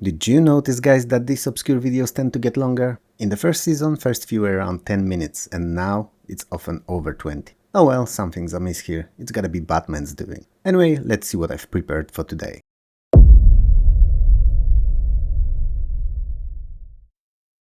Did you notice, guys, that these obscure videos tend to get longer? In the first season, first few were around 10 minutes, and now it's often over 20. Oh well, something's amiss here. It's gotta be Batman's doing. Anyway, let's see what I've prepared for today.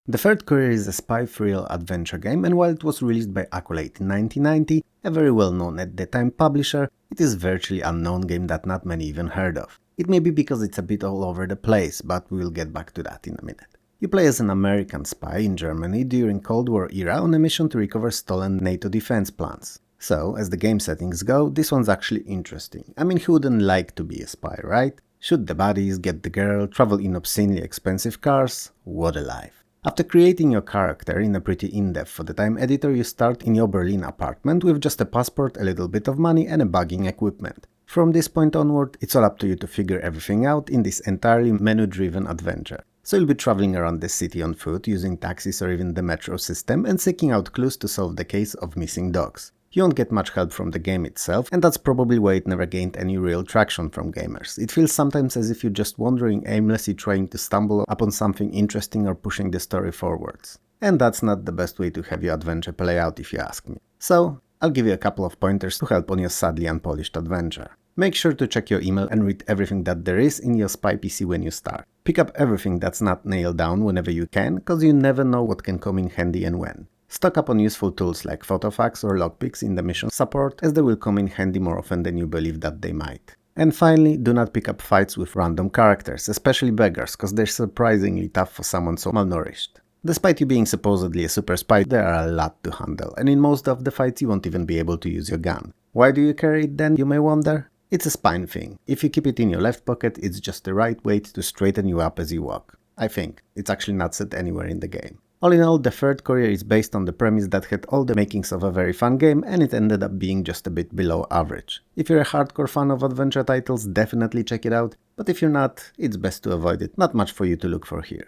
The Third Courier is a spy thrill adventure game, and while it was released by Accolade in 1990, a very well-known at the time publisher, it is a virtually unknown game that not many even heard of. It may be because it's a bit all over the place, but we will get back to that in a minute. You play as an American spy in Germany during Cold War era on a mission to recover stolen NATO defense plans. So, as the game settings go, this one's actually interesting. I mean, who wouldn't like to be a spy, right? Shoot the baddies, get the girl, travel in obscenely expensive cars, what a life. After creating your character in a pretty in-depth for the time editor, you start in your Berlin apartment with just a passport, a little bit of money and a bugging equipment. From this point onward, it's all up to you to figure everything out in this entirely menu-driven adventure. So you'll be traveling around the city on foot, using taxis or even the metro system, and seeking out clues to solve the case of missing dogs. You won't get much help from the game itself, and that's probably why it never gained any real traction from gamers. It feels sometimes as if you're just wandering aimlessly trying to stumble upon something interesting or pushing the story forwards. And that's not the best way to have your adventure play out if you ask me. So, I'll give you a couple of pointers to help on your sadly unpolished adventure. Make sure to check your email and read everything that there is in your spy PC when you start. Pick up everything that's not nailed down whenever you can, cause you never know what can come in handy and when. Stock up on useful tools like photofacts or logbooks in the mission support, as they will come in handy more often than you believe that they might. And finally, do not pick up fights with random characters, especially beggars, cause they're surprisingly tough for someone so malnourished. Despite you being supposedly a super spy, there are a lot to handle, and in most of the fights you won't even be able to use your gun. Why do you carry it then, you may wonder? It's a spine thing. If you keep it in your left pocket, it's just the right weight to straighten you up as you walk. I think. It's actually not said anywhere in the game. All in all, the Third Courier is based on the premise that had all the makings of a very fun game, and it ended up being just a bit below average. If you're a hardcore fan of adventure titles, definitely check it out, but if you're not, it's best to avoid it. Not much for you to look for here.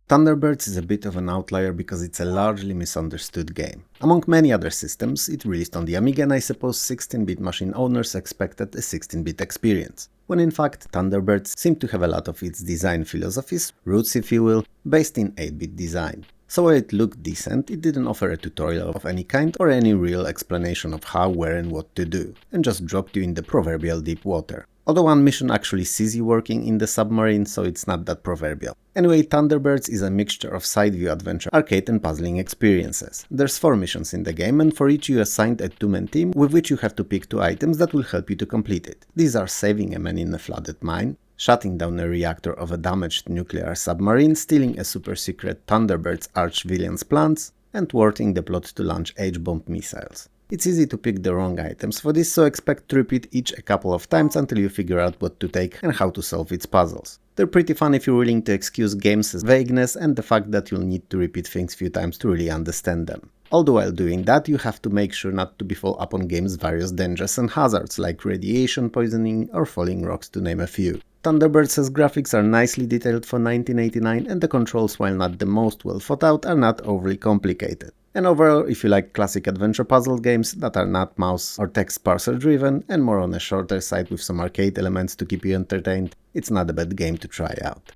Thunderbirds is a bit of an outlier because it's a largely misunderstood game. Among many other systems, it released on the Amiga, and I suppose 16-bit machine owners expected a 16-bit experience, when in fact Thunderbirds seemed to have a lot of its design philosophies, roots if you will, based in 8-bit design. So while it looked decent, it didn't offer a tutorial of any kind or any real explanation of how, where and what to do, and just dropped you in the proverbial deep water. Although one mission actually sees you working in the submarine, so it's not that proverbial. Anyway, Thunderbirds is a mixture of side-view adventure, arcade and puzzling experiences. There's 4 missions in the game, and for each you assigned a 2-man team with which you have to pick 2 items that will help you to complete it. These are saving a man in a flooded mine, shutting down a reactor of a damaged nuclear submarine, stealing a super-secret Thunderbirds arch-villain's plans, and thwarting the plot to launch H-bomb missiles. It's easy to pick the wrong items for this, so expect to repeat each a couple of times until you figure out what to take and how to solve its puzzles. They're pretty fun if you're willing to excuse games' vagueness and the fact that you'll need to repeat things few times to really understand them. Although while doing that, you have to make sure not to befall upon game's various dangers and hazards like radiation poisoning or falling rocks, to name a few. Thunderbirds' graphics are nicely detailed for 1989, and the controls, while not the most well thought out, are not overly complicated. And overall, if you like classic adventure puzzle games that are not mouse or text parser driven and more on a shorter side with some arcade elements to keep you entertained, it's not a bad game to try out.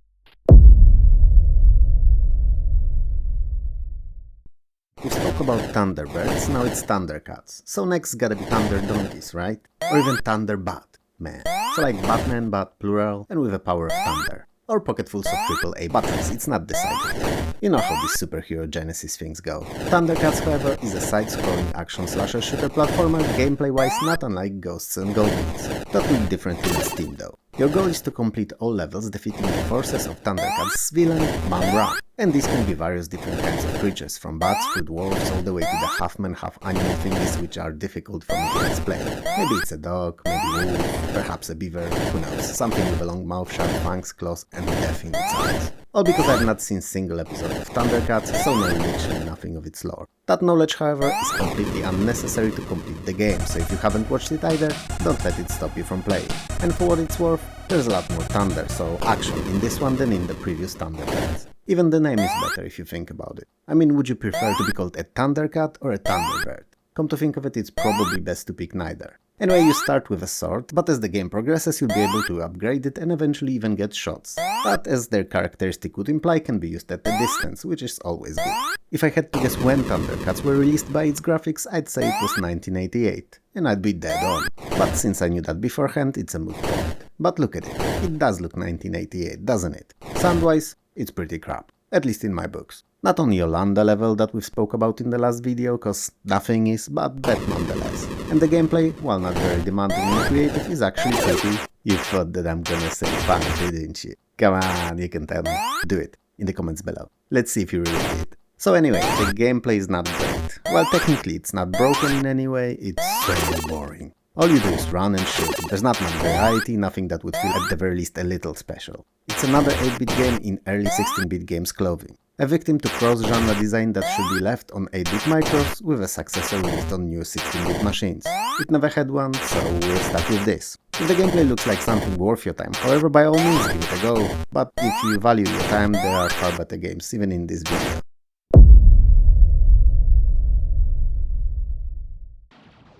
We spoke about Thunderbirds, now it's Thundercats. So next gotta be Thunder Donkeys, right? Or even Thunderbat, man. So like Batman, but plural, and with a power of thunder. Or pocketfuls of AAA buttons, it's not decided yet. You know how these superhero genesis things go. Thundercats, however, is a side-scrolling action slasher shooter platformer, gameplay-wise not unlike Ghosts and Goblins. Totally different in its theme though. Your goal is to complete all levels defeating the forces of Thundercats' villain, Mum-Ra. And these can be various different kinds of creatures, from bats through dwarves all the way to the half-man, half-animal thingies which are difficult for me to explain. Maybe it's a dog, maybe a wolf, perhaps a beaver, who knows, something with a long mouth, sharp fangs, claws and death in its eyes. All because I've not seen single episode of Thundercats, so know literally nothing of its lore. That knowledge, however, is completely unnecessary to complete the game, so if you haven't watched it either, don't let it stop you from playing. And for what it's worth, there's a lot more thunder, so action in this one than in the previous Thunderbirds. Even the name is better if you think about it. I mean, would you prefer to be called a Thundercat or a Thunderbird? Come to think of it, it's probably best to pick neither. Anyway, you start with a sword, but as the game progresses you'll be able to upgrade it and eventually even get shots. But as their characteristic would imply, can be used at a distance, which is always good. If I had to guess when Thundercats were released by its graphics, I'd say it was 1988. And I'd be dead on. But since I knew that beforehand, it's a moot point. But look at it. It does look 1988, doesn't it? Sound-wise, it's pretty crap. At least in my books. Not on Yolanda level that we spoke about in the last video, cause nothing is, but that nonetheless. And the gameplay, while not very demanding and creative, is actually pretty. You thought that I'm gonna say fun, didn't you? Come on, you can tell me. Do it, in the comments below. Let's see if you really did. So anyway, the gameplay is not great. Well, technically it's not broken in any way, it's so boring. All you do is run and shoot. There's not much variety, nothing that would feel at the very least a little special. It's another 8-bit game in early 16-bit games clothing. A victim to cross-genre design that should be left on 8-bit micros with a successor released on new 16-bit machines. It never had one, so we're stuck with this. If the gameplay looks like something worth your time, however, by all means give it a go. But if you value your time, there are far better games even in this video.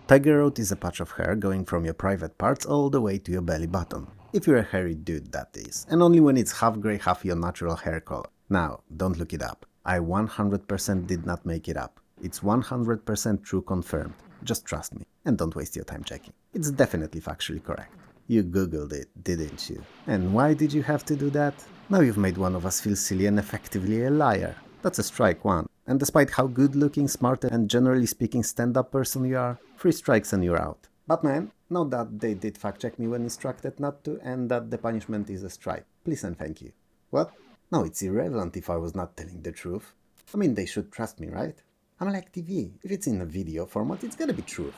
Tiger Road is a patch of hair going from your private parts all the way to your belly button. If you're a hairy dude, that is. And only when it's half grey, half your natural hair color. Now, don't look it up. I 100% did not make it up. It's 100% true, confirmed. Just trust me. And don't waste your time checking. It's definitely factually correct. You googled it, didn't you? And why did you have to do that? Now you've made one of us feel silly and effectively a liar. That's a strike one. And despite how good looking, smart and generally speaking stand-up person you are, 3 strikes and you're out. But man, know that they did fact check me when instructed not to, and that the punishment is a strike. Please and thank you. What? No, it's irrelevant if I was not telling the truth. I mean, they should trust me, right? I'm like TV. If it's in a video format, it's gotta be truth.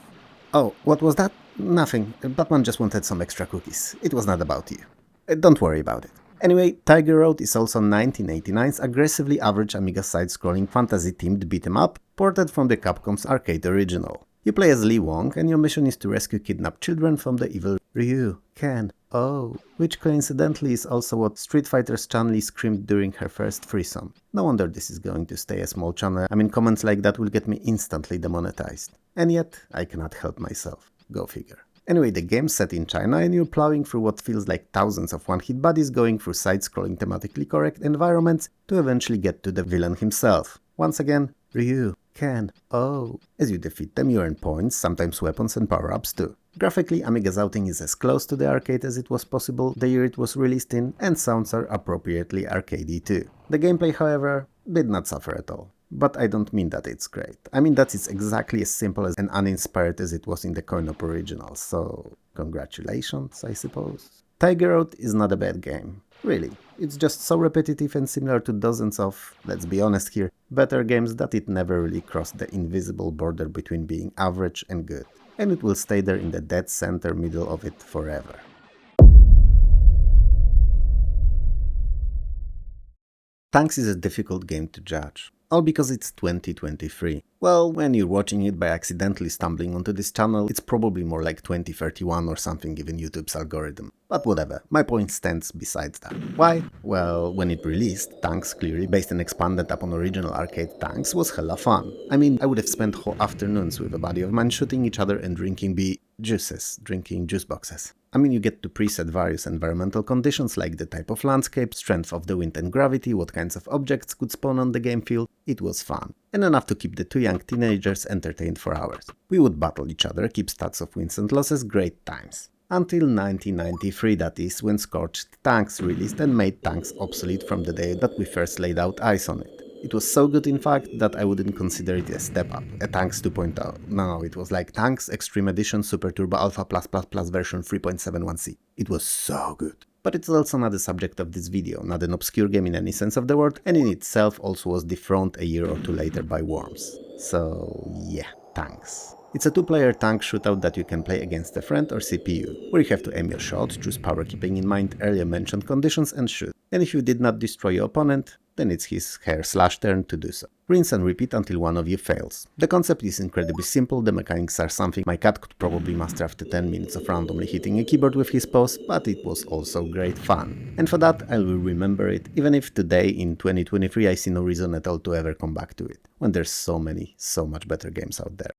Oh, what was that? Nothing. Batman just wanted some extra cookies. It was not about you. Don't worry about it. Anyway, Tiger Road is also 1989's aggressively average Amiga side-scrolling fantasy-themed beat-em-up, ported from the Capcom's arcade original. You play as Lee Wong, and your mission is to rescue kidnapped children from the evil Ryu, Ken, Oh, which coincidentally is also what Street Fighter's Chun-Li screamed during her first threesome. No wonder this is going to stay a small channel. I mean, comments like that will get me instantly demonetized. And yet, I cannot help myself. Go figure. Anyway, the game's set in China and you're plowing through what feels like thousands of one-hit bodies going through side-scrolling thematically correct environments to eventually get to the villain himself. Once again, Ryu, Ken, Oh. As you defeat them, you earn points, sometimes weapons and power-ups too. Graphically, Amiga's outing is as close to the arcade as it was possible the year it was released in, and sounds are appropriately arcadey too. The gameplay, however, did not suffer at all. But I don't mean that it's great. I mean that it's exactly as simple and uninspired as it was in the coin-op original, so congratulations, I suppose. Tiger Road is not a bad game. Really, it's just so repetitive and similar to dozens of, let's be honest here, better games that it never really crossed the invisible border between being average and good. And it will stay there in the dead center middle of it forever. Tanx is a difficult game to judge. All because it's 2023. Well, when you're watching it by accidentally stumbling onto this channel, it's probably more like 2031 or something given YouTube's algorithm. But whatever, my point stands besides that. Why? Well, when it released, Tanx, clearly based and expanded upon original arcade Tanx, was hella fun. I mean, I would have spent whole afternoons with a buddy of mine shooting each other and drinking juice boxes. I mean, you get to preset various environmental conditions like the type of landscape, strength of the wind and gravity, what kinds of objects could spawn on the game field. It was fun, and enough to keep the two young teenagers entertained for hours. We would battle each other, keep stats of wins and losses, great times. Until 1993, that is, when Scorched Tanx released and made Tanx obsolete from the day that we first laid out eyes on it. It was so good, in fact, that I wouldn't consider it a step up, a Tanx 2.0. No, it was like Tanx Extreme Edition Super Turbo Alpha +++ version 3.71c. It was so good. But it's also not the subject of this video, not an obscure game in any sense of the word, and in itself also was dethroned a year or two later by Worms. So yeah, Tanx. It's a two-player tank shootout that you can play against a friend or CPU, where you have to aim your shot, choose power keeping in mind earlier mentioned conditions and shoot. And if you did not destroy your opponent, then it's his/her turn to do so. Rinse and repeat until one of you fails. The concept is incredibly simple, the mechanics are something my cat could probably master after 10 minutes of randomly hitting a keyboard with his paws, but it was also great fun. And for that I will remember it, even if today in 2023 I see no reason at all to ever come back to it, when there's so much better games out there.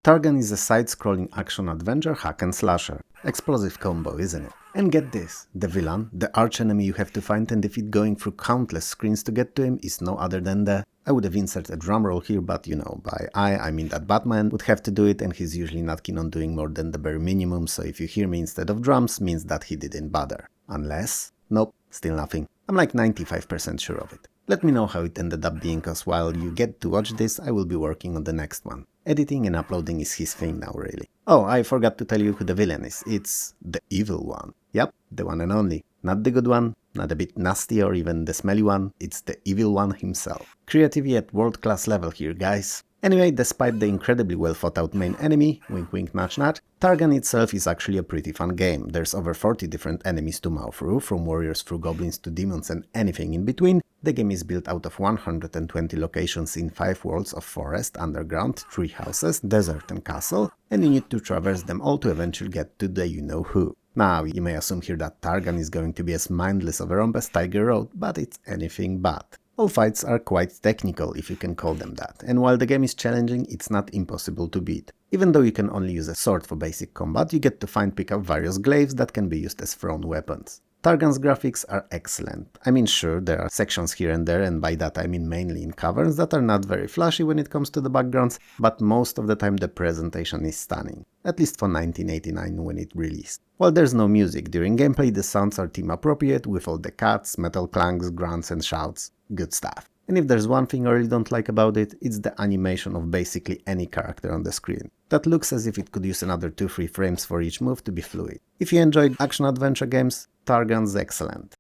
Targhan is a side-scrolling action-adventure hack-and-slasher. Explosive combo, isn't it? And get this, the villain, the archenemy you have to find and defeat going through countless screens to get to him is no other than the... I would have inserted a drumroll here, but you know, by I mean that Batman would have to do it and he's usually not keen on doing more than the bare minimum, so if you hear me instead of drums, means that he didn't bother. Unless... Nope, still nothing. I'm like 95% sure of it. Let me know how it ended up being, cause while you get to watch this, I will be working on the next one. Editing and uploading is his thing now, really. Oh, I forgot to tell you who the villain is. It's the evil one. Yep, the one and only. Not the good one, not a bit nasty or even the smelly one, it's the evil one himself. Creativity at world-class level here, guys. Anyway, despite the incredibly well thought out main enemy, wink wink nudge nudge, Targhan itself is actually a pretty fun game. There's over 40 different enemies to mow through, from warriors through goblins to demons and anything in between. The game is built out of 120 locations in 5 worlds of forest, underground, tree houses, desert and castle, and you need to traverse them all to eventually get to the you-know-who. Now, you may assume here that Targhan is going to be as mindless of a romp as Tiger Road, but it's anything but. All fights are quite technical, if you can call them that, and while the game is challenging, it's not impossible to beat. Even though you can only use a sword for basic combat, you get to pick up various glaives that can be used as thrown weapons. Targhan's graphics are excellent. I mean, sure, there are sections here and there, and by that I mean mainly in caverns that are not very flashy when it comes to the backgrounds, but most of the time the presentation is stunning. At least for 1989 when it released. While there's no music during gameplay, the sounds are theme appropriate with all the cuts, metal clanks, grunts and shouts. Good stuff. And if there's one thing I really don't like about it, it's the animation of basically any character on the screen. That looks as if it could use another 2-3 frames for each move to be fluid. If you enjoyed action-adventure games, Targhan's excellent.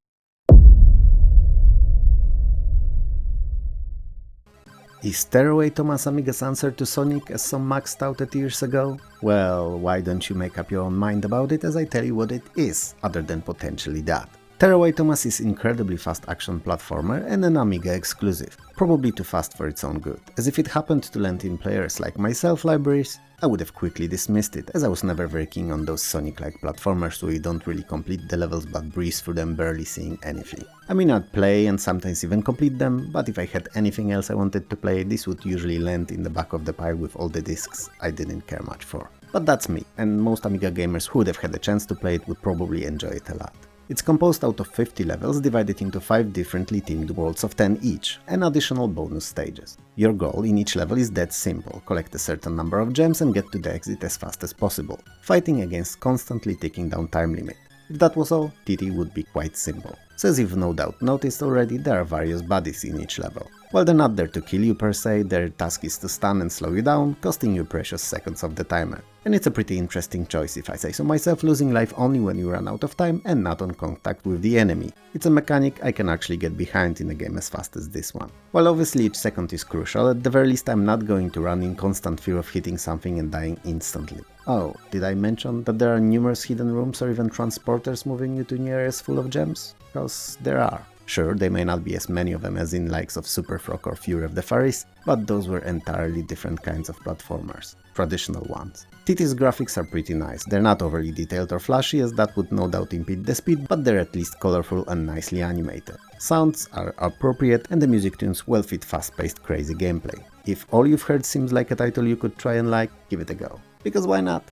Is Tearaway Thomas Amiga's answer to Sonic as some Max touted years ago? Well, why don't you make up your own mind about it as I tell you what it is, other than potentially that. Tearaway Thomas is incredibly fast action platformer and an Amiga exclusive, probably too fast for its own good, as if it happened to land in players like myself libraries, I would have quickly dismissed it, as I was never very keen on those Sonic-like platformers where you don't really complete the levels but breeze through them barely seeing anything. I mean, I'd play and sometimes even complete them, but if I had anything else I wanted to play, this would usually land in the back of the pile with all the discs I didn't care much for. But that's me, and most Amiga gamers who would have had the chance to play it would probably enjoy it a lot. It's composed out of 50 levels divided into 5 differently themed worlds of 10 each, and additional bonus stages. Your goal in each level is that simple: collect a certain number of gems and get to the exit as fast as possible, fighting against constantly ticking down time limit. If that was all, TT would be quite simple. So as you've no doubt noticed already, there are various buddies in each level. While they're not there to kill you per se, their task is to stun and slow you down, costing you precious seconds of the timer. And it's a pretty interesting choice if I say so myself, losing life only when you run out of time and not on contact with the enemy. It's a mechanic I can actually get behind in a game as fast as this one. While obviously each second is crucial, at the very least I'm not going to run in constant fear of hitting something and dying instantly. Oh, did I mention that there are numerous hidden rooms or even transporters moving you to new areas full of gems? Because there are. Sure, they may not be as many of them as in likes of Super Frog or Fury of the Fairies, but those were entirely different kinds of platformers. Traditional ones. TT's graphics are pretty nice. They're not overly detailed or flashy, as that would no doubt impede the speed, but they're at least colorful and nicely animated. Sounds are appropriate and the music tunes well fit fast-paced crazy gameplay. If all you've heard seems like a title you could try and like, give it a go. Because why not?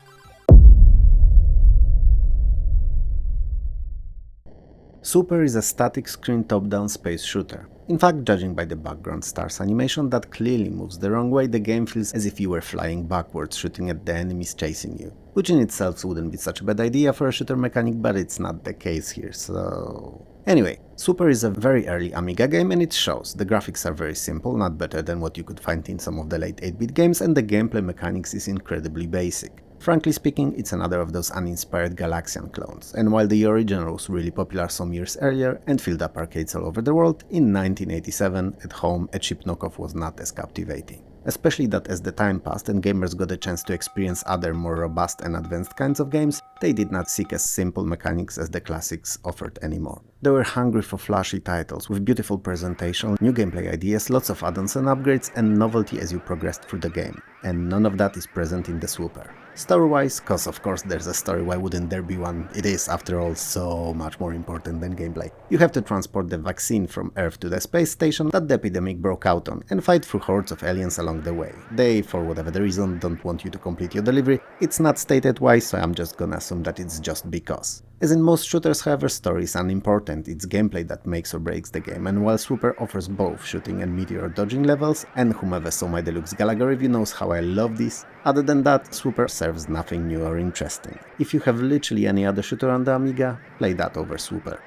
Swooper is a static screen top-down space shooter. In fact, judging by the background stars animation that clearly moves the wrong way, the game feels as if you were flying backwards shooting at the enemies chasing you. Which in itself wouldn't be such a bad idea for a shooter mechanic, but it's not the case here, so... Anyway, Swooper is a very early Amiga game and it shows. The graphics are very simple, not better than what you could find in some of the late 8-bit games, and the gameplay mechanics is incredibly basic. Frankly speaking, it's another of those uninspired Galaxian clones, and while the original was really popular some years earlier and filled up arcades all over the world, in 1987, at home, a cheap knockoff was not as captivating. Especially that as the time passed and gamers got a chance to experience other more robust and advanced kinds of games, they did not seek as simple mechanics as the classics offered anymore. They were hungry for flashy titles, with beautiful presentation, new gameplay ideas, lots of add-ons and upgrades, and novelty as you progressed through the game. And none of that is present in the Swooper. Story-wise, cause of course there's a story, why wouldn't there be one? It is, after all, so much more important than gameplay. You have to transport the vaccine from Earth to the space station that the epidemic broke out on, and fight through hordes of aliens along the way. They, for whatever the reason, don't want you to complete your delivery. It's not stated why, so I'm just gonna assume that it's just because. As in most shooters, however, story is unimportant, it's gameplay that makes or breaks the game, and while Swooper offers both shooting and meteor dodging levels, and whomever saw my Deluxe Galaga review knows how I love this, other than that, Swooper serves nothing new or interesting. If you have literally any other shooter on the Amiga, play that over Swooper.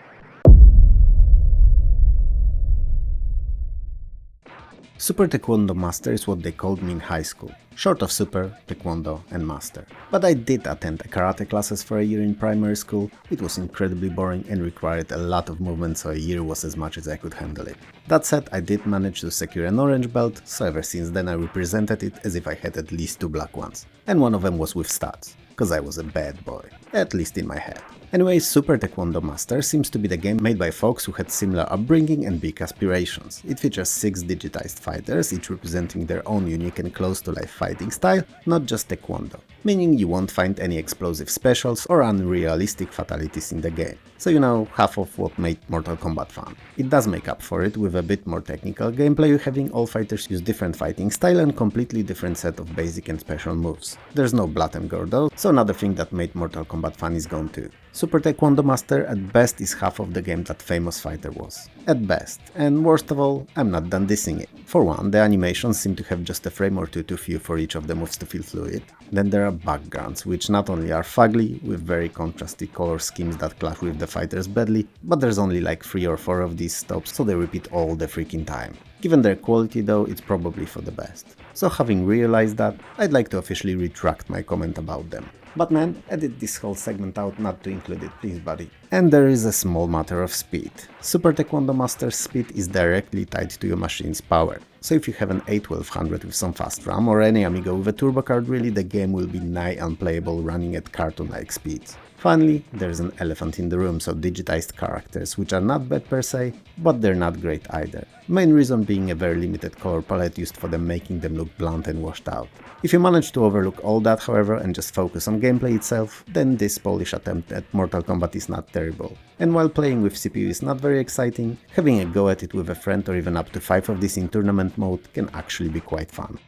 Super Taekwondo Master is what they called me in high school, short of Super, Taekwondo and Master. But I did attend karate classes for a year in primary school. It was incredibly boring and required a lot of movement, so a year was as much as I could handle it. That said, I did manage to secure an orange belt, so ever since then I represented it as if I had at least 2 black ones. And one of them was with stats, cause I was a bad boy, at least in my head. Anyway, Super Taekwondo Master seems to be the game made by folks who had similar upbringing and big aspirations. It features 6 digitized fighters, each representing their own unique and close-to-life fighting style, not just Taekwondo, meaning you won't find any explosive specials or unrealistic fatalities in the game. So you know, half of what made Mortal Kombat fun. It does make up for it with a bit more technical gameplay, having all fighters use different fighting style and completely different set of basic and special moves. There's no blood and gore though, so another thing that made Mortal Kombat fun is gone too. Super Taekwondo Master at best is half of the game that Famous Fighter was. At best. And worst of all, I'm not done dissing it. For one, the animations seem to have just a frame or two too few for each of the moves to feel fluid. Then there are backgrounds, which not only are fugly, with very contrasty color schemes that clash with the fighters badly, but there's only like 3 or 4 of these stops, so they repeat all the freaking time. Given their quality though, it's probably for the best. So having realized that, I'd like to officially retract my comment about them. But man, edit this whole segment out not to include it, please buddy. And there is a small matter of speed. Super Taekwondo Master's speed is directly tied to your machine's power. So if you have an A1200 with some fast RAM or any Amiga with a turbo card, really the game will be nigh unplayable running at cartoon-like speeds. Finally, there's an elephant in the room, so digitized characters, which are not bad per se, but they're not great either. Main reason being a very limited color palette used for them, making them look blunt and washed out. If you manage to overlook all that, however, and just focus on gameplay itself, then this Polish attempt at Mortal Kombat is not terrible. And while playing with CPU is not very exciting, having a go at it with a friend or even up to 5 of these in tournament mode can actually be quite fun.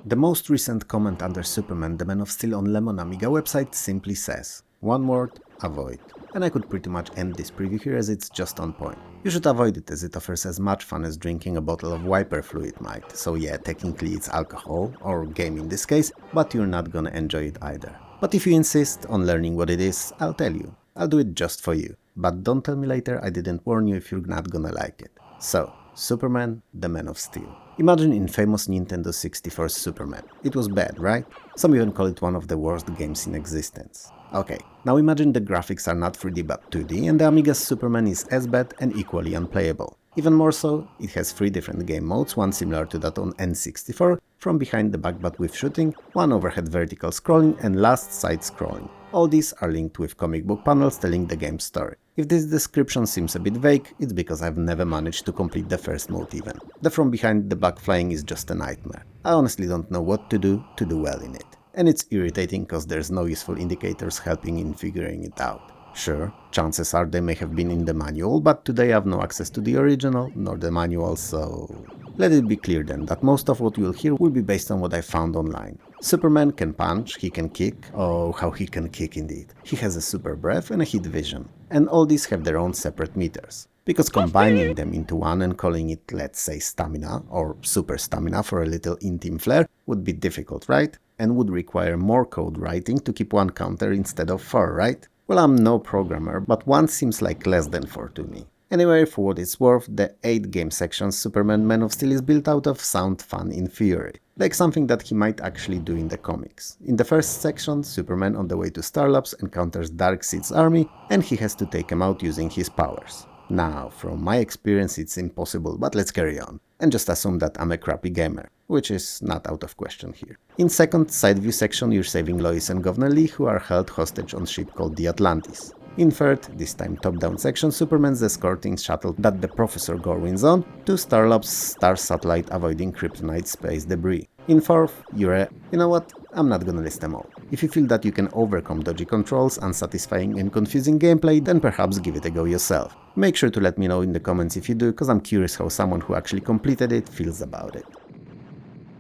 The most recent comment under Superman, the Man of Steel on Lemon Amiga website simply says, one word, avoid. And I could pretty much end this preview here as it's just on point. You should avoid it as it offers as much fun as drinking a bottle of wiper fluid might. So yeah, technically it's alcohol, or game in this case, but you're not gonna enjoy it either. But if you insist on learning what it is, I'll tell you. I'll do it just for you. But don't tell me later I didn't warn you if you're not gonna like it. So, Superman, the Man of Steel. Imagine infamous Nintendo 64's Superman. It was bad, right? Some even call it one of the worst games in existence. Okay, now imagine the graphics are not 3D but 2D and the Amiga's Superman is as bad and equally unplayable. Even more so, it has 3 different game modes, one similar to that on N64, from behind the back but with shooting, one overhead vertical scrolling and last side scrolling. All these are linked with comic book panels telling the game's story. If this description seems a bit vague, it's because I've never managed to complete the first mode even. The from behind the back flying is just a nightmare. I honestly don't know what to do well in it. And it's irritating cause there's no useful indicators helping in figuring it out. Sure, chances are they may have been in the manual, but today I have no access to the original, nor the manual, so... Let it be clear then that most of what you'll hear will be based on what I found online. Superman can punch, he can kick, oh how he can kick indeed. He has a super breath and a heat vision. And all these have their own separate meters. Because combining them into one and calling it, let's say, stamina, or super stamina for a little in-team flair, would be difficult, right? And would require more code writing to keep 1 counter instead of 4, right? Well, I'm no programmer, but 1 seems like less than 4 to me. Anyway, for what it's worth, the 8 game section Superman Man of Steel is built out of sound fun in theory, like something that he might actually do in the comics. In the first section, Superman on the way to Starlabs encounters Darkseid's army and he has to take them out using his powers. Now, from my experience it's impossible, but let's carry on. And just assume that I'm a crappy gamer, which is not out of question here. In second side view section you're saving Lois and Governor Lee, who are held hostage on a ship called the Atlantis. In third, this time top-down section, Superman's escorting shuttle that the Professor Gorwin's on to Starlab's star satellite avoiding kryptonite space debris. In fourth, you know what, I'm not gonna list them all. If you feel that you can overcome dodgy controls, unsatisfying and confusing gameplay, then perhaps give it a go yourself. Make sure to let me know in the comments if you do, cause I'm curious how someone who actually completed it feels about it.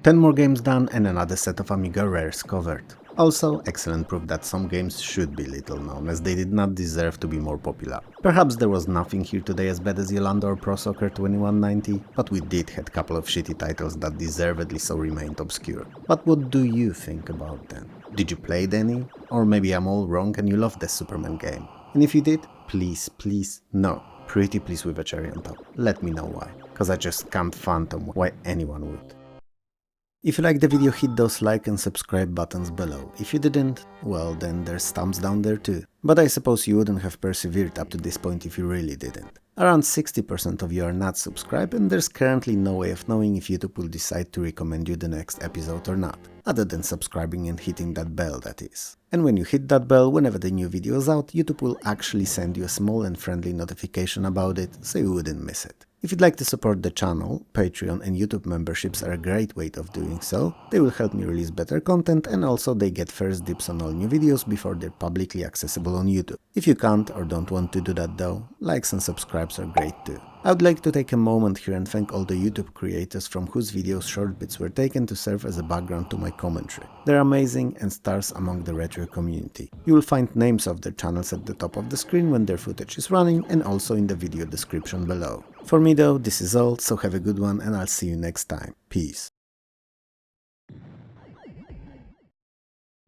10 more games done and another set of Amiga rares covered. Also, excellent proof that some games should be little known, as they did not deserve to be more popular. Perhaps there was nothing here today as bad as Yolanda or Pro Soccer 2190, but we did had couple of shitty titles that deservedly so remained obscure. But what do you think about them? Did you play any? Or maybe I'm all wrong and you loved the Superman game? And if you did, please, no, pretty please with a cherry on top. Let me know why, cause I just can't fathom why anyone would. If you liked the video, hit those like and subscribe buttons below. If you didn't, well then there's thumbs down there too. But I suppose you wouldn't have persevered up to this point if you really didn't. Around 60% of you are not subscribed, and there's currently no way of knowing if YouTube will decide to recommend you the next episode or not, other than subscribing and hitting that bell, that is. And when you hit that bell, whenever the new video is out, YouTube will actually send you a small and friendly notification about it, so you wouldn't miss it. If you'd like to support the channel, Patreon and YouTube memberships are a great way of doing so. They will help me release better content, and also they get first dibs on all new videos before they're publicly accessible on YouTube. If you can't or don't want to do that though, likes and subscribes are great too. I would like to take a moment here and thank all the YouTube creators from whose videos short bits were taken to serve as a background to my commentary. They're amazing and stars among the retro community. You will find names of their channels at the top of the screen when their footage is running, and also in the video description below. For me though, this is all, so have a good one and I'll see you next time. Peace.